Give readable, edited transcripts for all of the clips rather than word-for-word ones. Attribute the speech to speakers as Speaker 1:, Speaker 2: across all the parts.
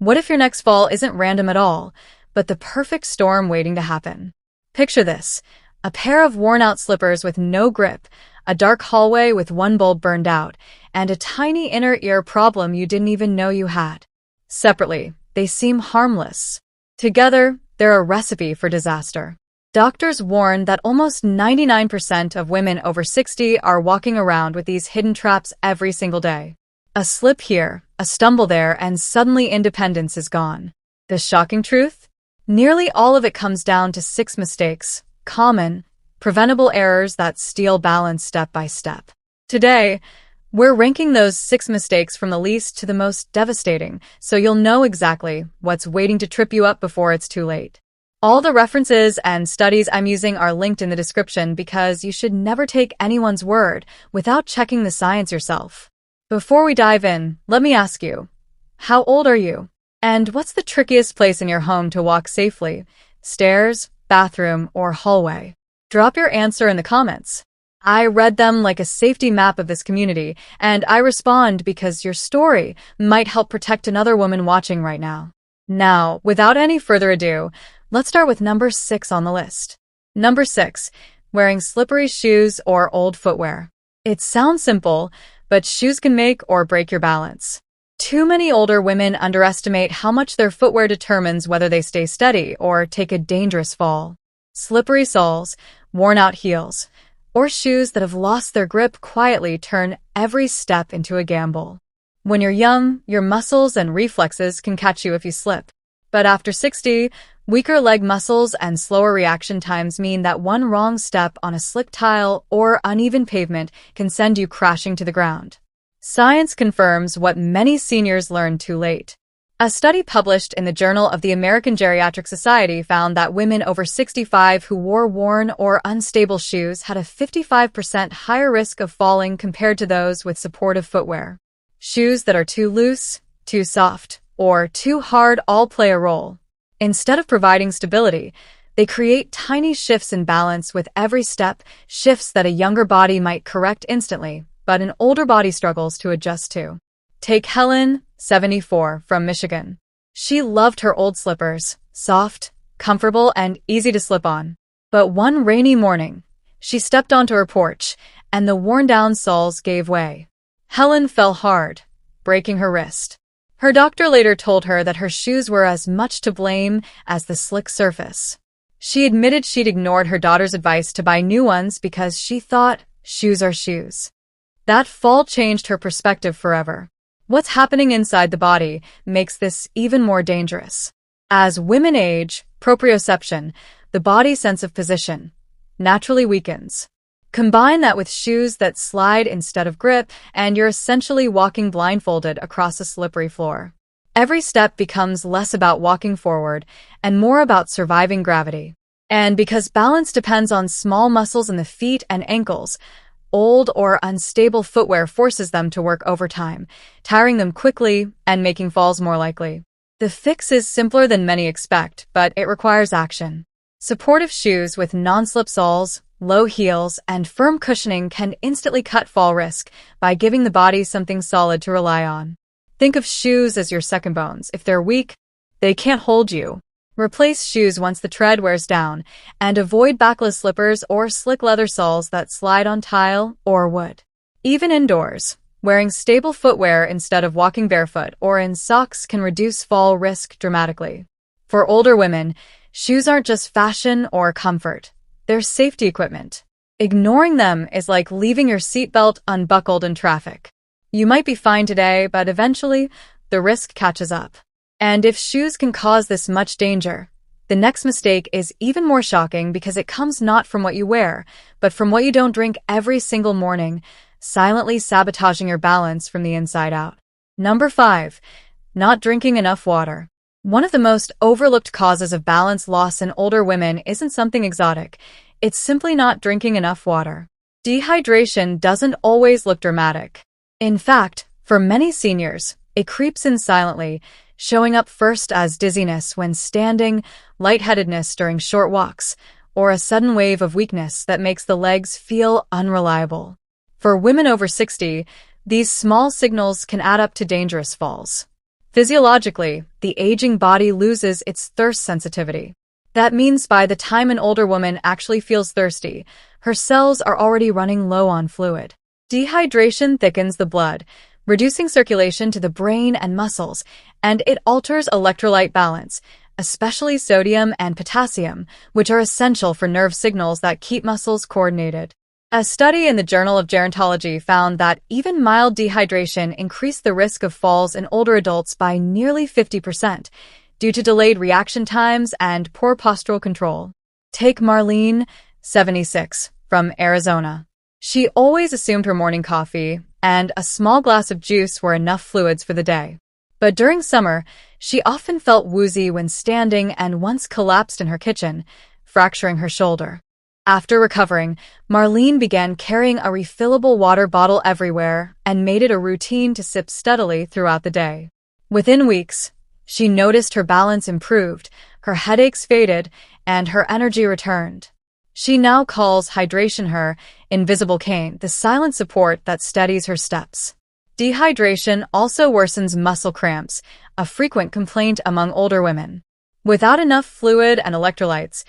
Speaker 1: What if your next fall isn't random at all, but the perfect storm waiting to happen? Picture this: a pair of worn-out slippers with no grip, a dark hallway with one bulb burned out, and a tiny inner ear problem you didn't even know you had. Separately, they seem harmless. Together, they're a recipe for disaster. Doctors warn that almost 99% of women over 60 are walking around with these hidden traps every single day. A slip here, a stumble there, and suddenly independence is gone. The shocking truth? Nearly all of it comes down to 6 mistakes, common, preventable errors that steal balance step by step. Today, we're ranking those 6 mistakes from the least to the most devastating, so you'll know exactly what's waiting to trip you up before it's too late. All the references and studies I'm using are linked in the description because you should never take anyone's word without checking the science yourself. Before we dive in, let me ask you, how old are you? And what's the trickiest place in your home to walk safely? Stairs, bathroom, or hallway? Drop your answer in the comments. I read them like a safety map of this community, and I respond because your story might help protect another woman watching right now. Now, without any further ado, let's start with number 6 on the list. Number 6, wearing slippery shoes or old footwear. It sounds simple, but shoes can make or break your balance. Too many older women underestimate how much their footwear determines whether they stay steady or take a dangerous fall. Slippery soles, worn-out heels, or shoes that have lost their grip quietly turn every step into a gamble. When you're young, your muscles and reflexes can catch you if you slip. But after 60, weaker leg muscles and slower reaction times mean that one wrong step on a slick tile or uneven pavement can send you crashing to the ground. Science confirms what many seniors learned too late. A study published in the Journal of the American Geriatric Society found that women over 65 who wore worn or unstable shoes had a 55% higher risk of falling compared to those with supportive footwear. Shoes that are too loose, too soft, or too hard all play a role. Instead of providing stability, they create tiny shifts in balance with every step, shifts that a younger body might correct instantly, but an older body struggles to adjust to. Take Helen, 74, from Michigan. She loved her old slippers, soft, comfortable, and easy to slip on. But one rainy morning, she stepped onto her porch, and the worn-down soles gave way. Helen fell hard, breaking her wrist. Her doctor later told her that her shoes were as much to blame as the slick surface. She admitted she'd ignored her daughter's advice to buy new ones because she thought shoes are shoes. That fall changed her perspective forever. What's happening inside the body makes this even more dangerous. As women age, proprioception, the body's sense of position, naturally weakens. Combine that with shoes that slide instead of grip, and you're essentially walking blindfolded across a slippery floor. Every step becomes less about walking forward and more about surviving gravity. And because balance depends on small muscles in the feet and ankles, old or unstable footwear forces them to work overtime, tiring them quickly and making falls more likely. The fix is simpler than many expect, but it requires action. Supportive shoes with non-slip soles, low heels, and firm cushioning can instantly cut fall risk by giving the body something solid to rely on. Think of shoes as your second bones. If they're weak, they can't hold you. Replace shoes once the tread wears down, and avoid backless slippers or slick leather soles that slide on tile or wood. Even indoors, wearing stable footwear instead of walking barefoot or in socks can reduce fall risk dramatically. For older women, shoes aren't just fashion or comfort. They're safety equipment. Ignoring them is like leaving your seatbelt unbuckled in traffic. You might be fine today, but eventually, the risk catches up. And if shoes can cause this much danger, the next mistake is even more shocking because it comes not from what you wear, but from what you don't drink every single morning, silently sabotaging your balance from the inside out. Number 5, not drinking enough water. One of the most overlooked causes of balance loss in older women isn't something exotic. It's simply not drinking enough water. Dehydration doesn't always look dramatic. In fact, for many seniors, it creeps in silently, showing up first as dizziness when standing, lightheadedness during short walks, or a sudden wave of weakness that makes the legs feel unreliable. For women over 60, these small signals can add up to dangerous falls. Physiologically, the aging body loses its thirst sensitivity. That means by the time an older woman actually feels thirsty, her cells are already running low on fluid. Dehydration thickens the blood, reducing circulation to the brain and muscles, and it alters electrolyte balance, especially sodium and potassium, which are essential for nerve signals that keep muscles coordinated. A study in the Journal of Gerontology found that even mild dehydration increased the risk of falls in older adults by nearly 50% due to delayed reaction times and poor postural control. Take Marlene, 76, from Arizona. She always assumed her morning coffee and a small glass of juice were enough fluids for the day. But during summer, she often felt woozy when standing and once collapsed in her kitchen, fracturing her shoulder. After recovering, Marlene began carrying a refillable water bottle everywhere and made it a routine to sip steadily throughout the day. Within weeks, she noticed her balance improved, her headaches faded, and her energy returned. She now calls hydration her invisible cane, the silent support that steadies her steps. Dehydration also worsens muscle cramps, a frequent complaint among older women. Without enough fluid and electrolytes,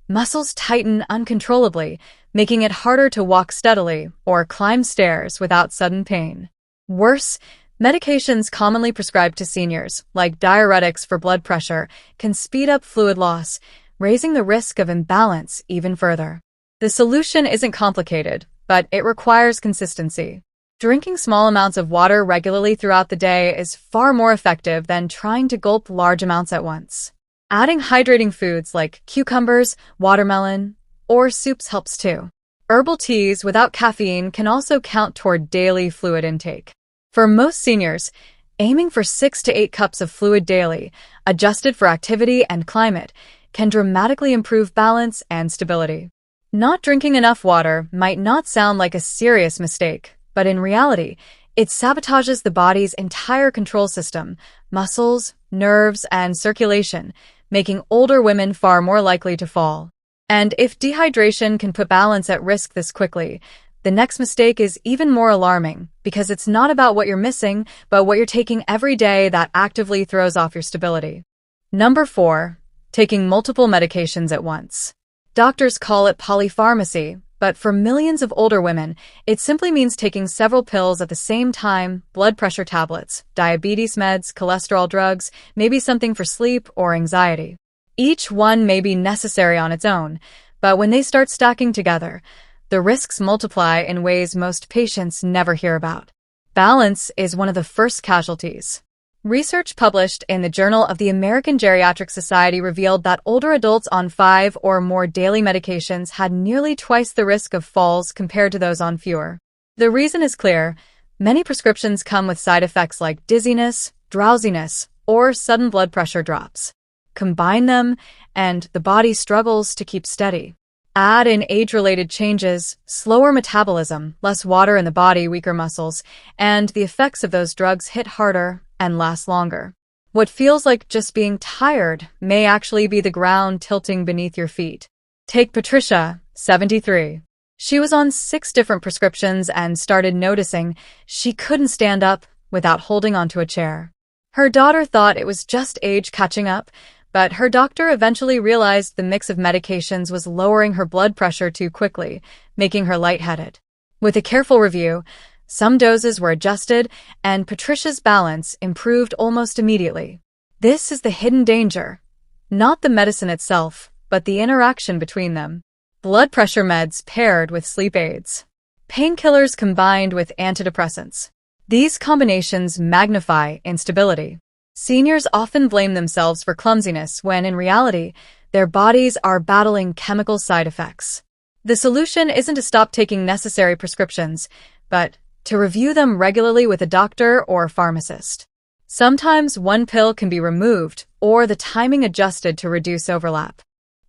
Speaker 1: muscles tighten uncontrollably, making it harder to walk steadily or climb stairs without sudden pain. Worse, medications commonly prescribed to seniors, like diuretics for blood pressure, can speed up fluid loss, raising the risk of imbalance even further. The solution isn't complicated, but it requires consistency. Drinking small amounts of water regularly throughout the day is far more effective than trying to gulp large amounts at once. Adding hydrating foods like cucumbers, watermelon, or soups helps too. Herbal teas without caffeine can also count toward daily fluid intake. For most seniors, aiming for 6 to 8 cups of fluid daily, adjusted for activity and climate, can dramatically improve balance and stability. Not drinking enough water might not sound like a serious mistake, but in reality, it sabotages the body's entire control system, muscles, nerves, and circulation, making older women far more likely to fall. And if dehydration can put balance at risk this quickly, the next mistake is even more alarming because it's not about what you're missing, but what you're taking every day that actively throws off your stability. Number 4, taking multiple medications at once. Doctors call it polypharmacy, but for millions of older women, it simply means taking several pills at the same time: blood pressure tablets, diabetes meds, cholesterol drugs, maybe something for sleep or anxiety. Each one may be necessary on its own, but when they start stacking together, the risks multiply in ways most patients never hear about. Balance is one of the first casualties. Research published in the Journal of the American Geriatric Society revealed that older adults on 5 or more daily medications had nearly twice the risk of falls compared to those on fewer. The reason is clear. Many prescriptions come with side effects like dizziness, drowsiness, or sudden blood pressure drops. Combine them, and the body struggles to keep steady. Add in age-related changes, slower metabolism, less water in the body, weaker muscles, and the effects of those drugs hit harder and last longer. What feels like just being tired may actually be the ground tilting beneath your feet. Take Patricia, 73. She was on 6 different prescriptions and started noticing she couldn't stand up without holding onto a chair. Her daughter thought it was just age catching up, but her doctor eventually realized the mix of medications was lowering her blood pressure too quickly, making her lightheaded. With a careful review, some doses were adjusted, and Patricia's balance improved almost immediately. This is the hidden danger. Not the medicine itself, but the interaction between them. Blood pressure meds paired with sleep aids. Painkillers combined with antidepressants. These combinations magnify instability. Seniors often blame themselves for clumsiness when, in reality, their bodies are battling chemical side effects. The solution isn't to stop taking necessary prescriptions, but to review them regularly with a doctor or pharmacist. Sometimes one pill can be removed or the timing adjusted to reduce overlap.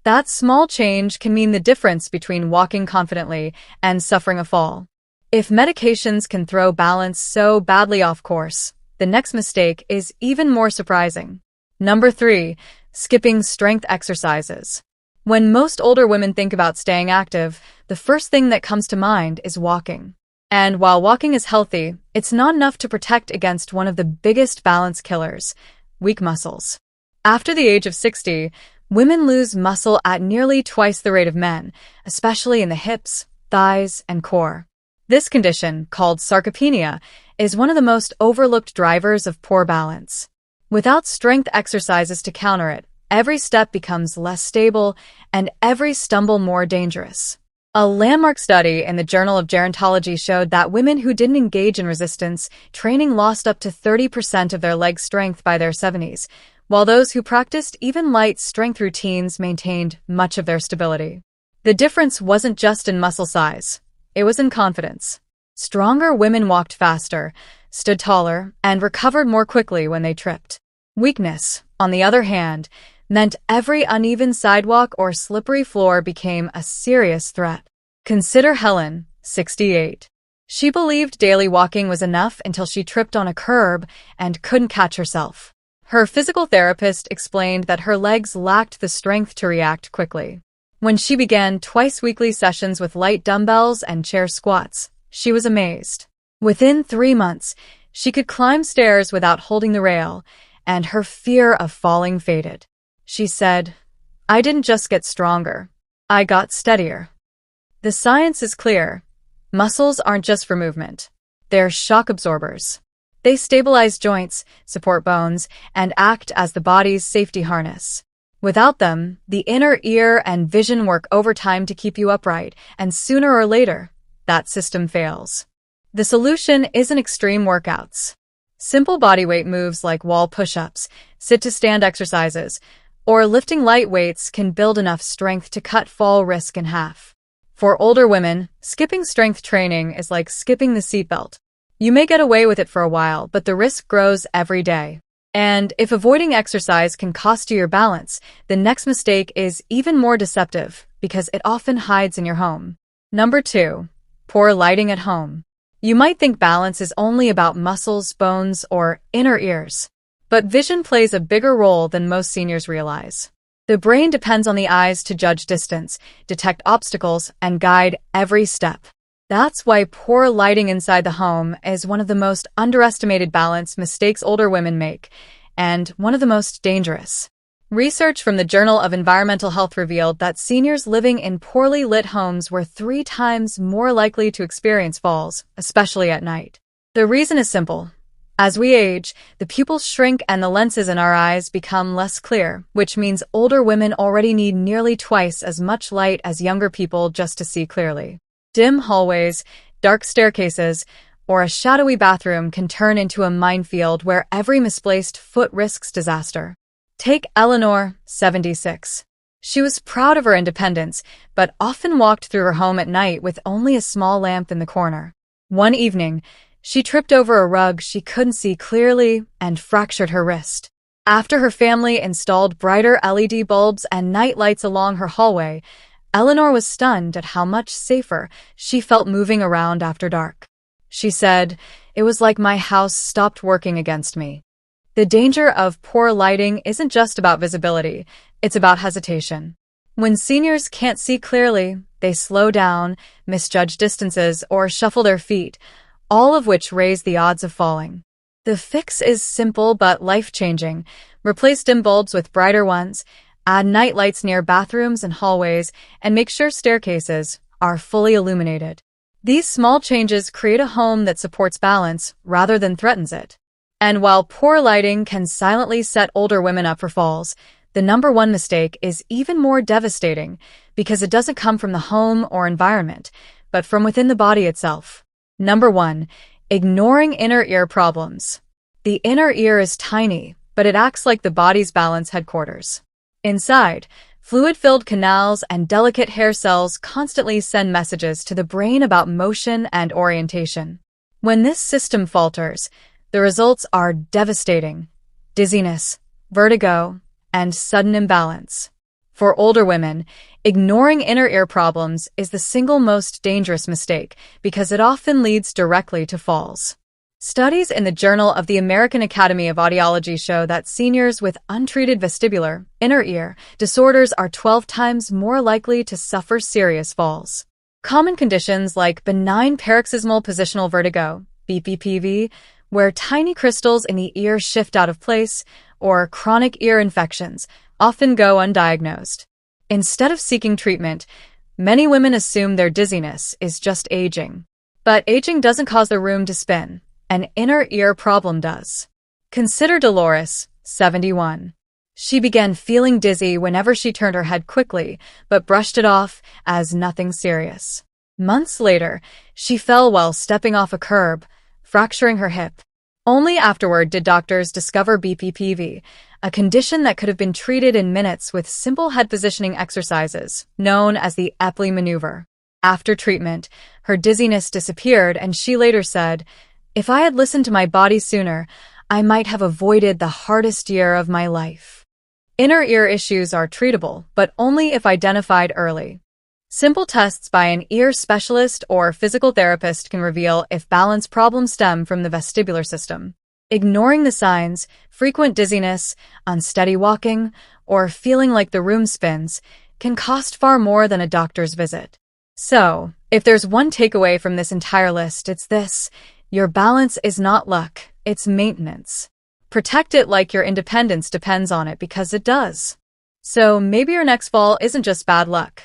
Speaker 1: That small change can mean the difference between walking confidently and suffering a fall. If medications can throw balance so badly off course, the next mistake is even more surprising. Number 3, skipping strength exercises. When most older women think about staying active, the first thing that comes to mind is walking. And while walking is healthy, it's not enough to protect against one of the biggest balance killers, weak muscles. After the age of 60, women lose muscle at nearly twice the rate of men, especially in the hips, thighs, and core. This condition, called sarcopenia, is one of the most overlooked drivers of poor balance. Without strength exercises to counter it, every step becomes less stable and every stumble more dangerous. A landmark study in the Journal of Gerontology showed that women who didn't engage in resistance training lost up to 30% of their leg strength by their 70s, while those who practiced even light strength routines maintained much of their stability. The difference wasn't just in muscle size, it was in confidence. Stronger women walked faster, stood taller, and recovered more quickly when they tripped. Weakness, on the other hand, meant every uneven sidewalk or slippery floor became a serious threat. Consider Helen, 68. She believed daily walking was enough until she tripped on a curb and couldn't catch herself. Her physical therapist explained that her legs lacked the strength to react quickly. When she began twice-weekly sessions with light dumbbells and chair squats, she was amazed. Within 3 months, she could climb stairs without holding the rail, and her fear of falling faded. She said, "I didn't just get stronger, I got steadier." The science is clear. Muscles aren't just for movement. They're shock absorbers. They stabilize joints, support bones, and act as the body's safety harness. Without them, the inner ear and vision work overtime to keep you upright, and sooner or later, that system fails. The solution isn't extreme workouts. Simple bodyweight moves like wall push-ups, sit-to-stand exercises, or lifting light weights can build enough strength to cut fall risk in half. For older women, skipping strength training is like skipping the seatbelt. You may get away with it for a while, but the risk grows every day. And if avoiding exercise can cost you your balance, the next mistake is even more deceptive because it often hides in your home. Number 2. Poor lighting at home. You might think balance is only about muscles, bones, or inner ears. But vision plays a bigger role than most seniors realize. The brain depends on the eyes to judge distance, detect obstacles, and guide every step. That's why poor lighting inside the home is one of the most underestimated balance mistakes older women make, and one of the most dangerous. Research from the Journal of Environmental Health revealed that seniors living in poorly lit homes were 3 times more likely to experience falls, especially at night. The reason is simple. As we age, the pupils shrink and the lenses in our eyes become less clear, which means older women already need nearly twice as much light as younger people just to see clearly. Dim hallways, dark staircases, or a shadowy bathroom can turn into a minefield where every misplaced foot risks disaster. Take Eleanor, 76. She was proud of her independence, but often walked through her home at night with only a small lamp in the corner. One evening, she tripped over a rug she couldn't see clearly and fractured her wrist. After her family installed brighter LED bulbs and night lights along her hallway, Eleanor was stunned at how much safer she felt moving around after dark. She said, "It was like my house stopped working against me." The danger of poor lighting isn't just about visibility, it's about hesitation. When seniors can't see clearly, they slow down, misjudge distances, or shuffle their feet, all of which raise the odds of falling. The fix is simple but life-changing. Replace dim bulbs with brighter ones, add night lights near bathrooms and hallways, and make sure staircases are fully illuminated. These small changes create a home that supports balance rather than threatens it. And while poor lighting can silently set older women up for falls, the number 1 mistake is even more devastating because it doesn't come from the home or environment, but from within the body itself. Number 1. Ignoring inner ear problems. The inner ear is tiny, but it acts like the body's balance headquarters. Inside, fluid-filled canals and delicate hair cells constantly send messages to the brain about motion and orientation. When this system falters, the results are devastating: dizziness, vertigo, and sudden imbalance. For older women, ignoring inner ear problems is the single most dangerous mistake because it often leads directly to falls. Studies in the Journal of the American Academy of Audiology show that seniors with untreated vestibular, inner ear, disorders are 12 times more likely to suffer serious falls. Common conditions like benign paroxysmal positional vertigo, BPPV, where tiny crystals in the ear shift out of place, or chronic ear infections, often go undiagnosed. Instead of seeking treatment, many women assume their dizziness is just aging. But aging doesn't cause the room to spin. An inner ear problem does. Consider Dolores, 71. She began feeling dizzy whenever she turned her head quickly, but brushed it off as nothing serious. Months later, she fell while stepping off a curb, fracturing her hip. Only afterward did doctors discover BPPV, a condition that could have been treated in minutes with simple head positioning exercises, known as the Epley maneuver. After treatment, her dizziness disappeared, and she later said, "If I had listened to my body sooner, I might have avoided the hardest year of my life." Inner ear issues are treatable, but only if identified early. Simple tests by an ear specialist or physical therapist can reveal if balance problems stem from the vestibular system. Ignoring the signs, frequent dizziness, unsteady walking, or feeling like the room spins, can cost far more than a doctor's visit. So, if there's one takeaway from this entire list, it's this: your balance is not luck, it's maintenance. Protect it like your independence depends on it, because it does. So maybe your next fall isn't just bad luck.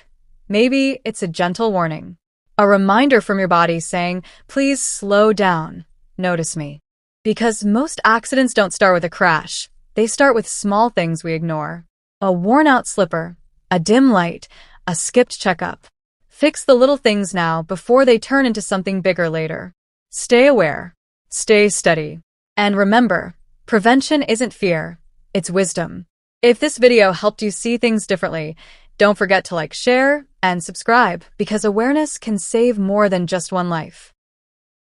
Speaker 1: Maybe it's a gentle warning. A reminder from your body saying, please slow down, notice me. Because most accidents don't start with a crash. They start with small things we ignore. A worn-out slipper, a dim light, a skipped checkup. Fix the little things now before they turn into something bigger later. Stay aware. Stay steady. And remember, prevention isn't fear, it's wisdom. If this video helped you see things differently, don't forget to like, share, and subscribe, because awareness can save more than just one life.